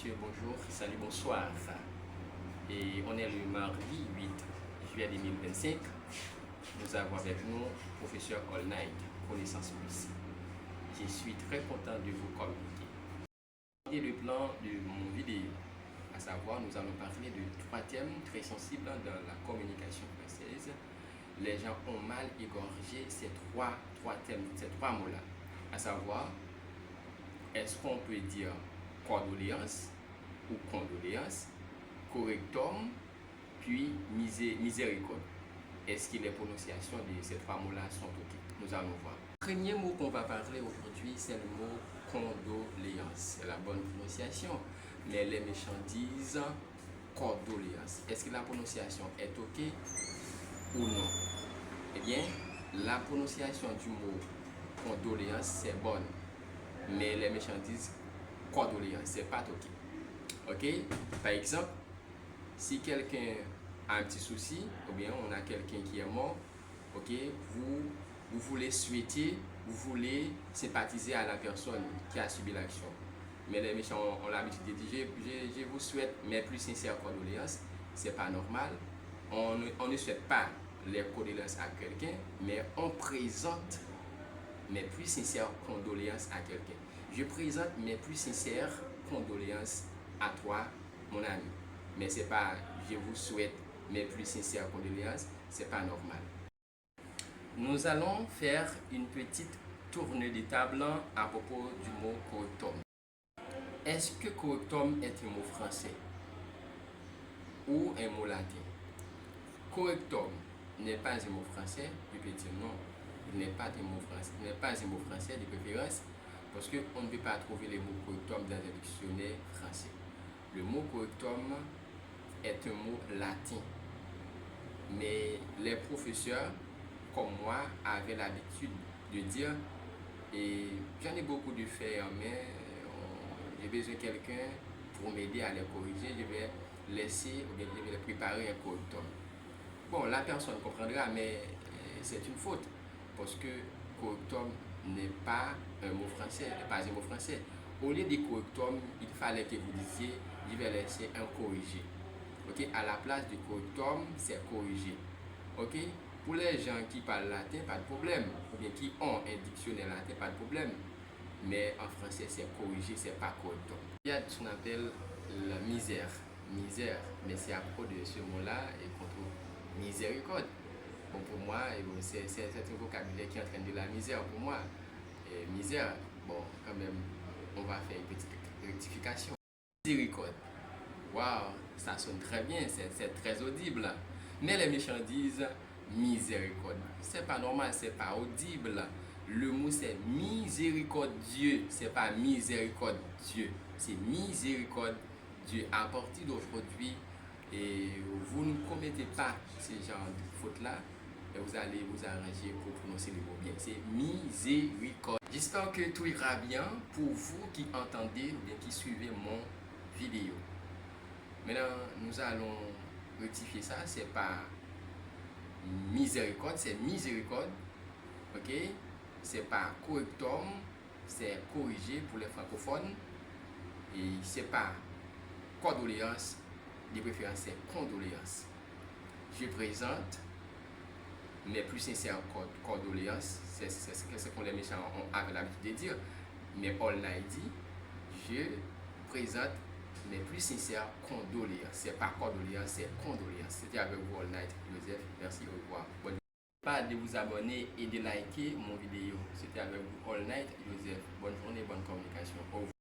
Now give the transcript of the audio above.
messieurs, bonjour, salut, bonsoir. Et on est le mardi 8 juillet 2025. Nous avons avec nous professeur All Night, connaissance plus. Je suis très content de vous communiquer. Et le plan de mon vidéo, à savoir, nous allons parler de trois thèmes très sensibles dans la communication française. Les gens ont mal égorgé ces trois thèmes, ces trois mots-là, à savoir, est-ce qu'on peut dire condoléances ou condoléances, correctum, puis miséricorde. Est-ce que les prononciations de ces trois mots-là sont OK? Nous allons voir. Le premier mot qu'on va parler aujourd'hui, c'est le mot condoléances. C'est la bonne prononciation, mais les méchants disent condoléances. Est-ce que la prononciation est OK ou non? Eh bien, la prononciation du mot condoléances, c'est bonne, mais les méchants disent condoléances, c'est pas OK. OK? Par exemple, si quelqu'un a un petit souci, ou bien on a quelqu'un qui est mort, OK, vous voulez souhaiter, vous voulez sympathiser à la personne qui a subi l'action. Mais les méchants ont l'habitude de dire je vous souhaite mes plus sincères condoléances. C'est pas normal. On ne souhaite pas les condoléances à quelqu'un, mais on présente mes plus sincères condoléances à quelqu'un. Je présente mes plus sincères condoléances à toi, mon ami. Mais c'est pas je vous souhaite mes plus sincères condoléances, c'est pas normal. Nous allons faire une petite tournée de table à propos du mot correctum. Est-ce que correctum est un mot français ou un mot latin? Correctum n'est pas un mot français, je peux dire non. Il n'est pas un mot français, il n'est pas un mot français de préférence, parce qu'on ne peut pas trouver le mot correctum dans un dictionnaire français. Le mot correctum est un mot latin, mais les professeurs comme moi avaient l'habitude de dire, et j'en ai beaucoup de faire, mais j'ai besoin de quelqu'un pour m'aider à les corriger, je vais laisser ou bien je vais préparer un correctum. Bon, la personne comprendra, mais c'est une faute, parce que correctum n'est pas un mot français, n'est pas un mot français. Au lieu de correctum, il fallait que vous disiez, je vais laisser un corrigé. Ok, à la place du correctum, c'est corrigé. Ok, pour les gens qui parlent latin, pas de problème, ou bien qui ont un dictionnaire latin, pas de problème. Mais en français, c'est corrigé, c'est pas correctum. Il y a ce qu'on appelle la misère, mais c'est à propos de ce mot-là et contre miséricorde. Bon, pour moi, c'est un vocabulaire qui entraîne de la misère pour moi. Et misère, bon, quand même, on va faire une petite rectification. Miséricorde. Waouh, ça sonne très bien, c'est très audible. Mais les méchants disent miséricorde. C'est pas normal, c'est pas audible. Le mot c'est miséricorde Dieu, c'est pas miséricorde Dieu, c'est miséricorde Dieu. À partir d'aujourd'hui, et vous ne commettez pas ce genre de faute-là, et vous allez vous arranger pour prononcer le mot bien. C'est miséricorde. J'espère que tout ira bien pour vous qui entendez ou bien qui suivez mon vidéo. Maintenant, nous allons rectifier ça. C'est pas miséricorde, c'est miséricorde. Ok? C'est pas correctum, c'est corrigé pour les francophones. Et c'est pas condoléances, de préférence c'est condoléances. Je présente mes plus sincères condoléances. C'est ce que les méchants avaient l'habitude de dire. Mais All Night dit, je présente mes plus sincères condoléances. C'est pas condoléances, c'est condoléances. C'était avec vous All Night Joseph. Merci, au revoir. Bonne... Pas de vous abonner et de liker mon vidéo. C'était avec vous All Night Joseph. Bonne journée, bonne communication. Au revoir.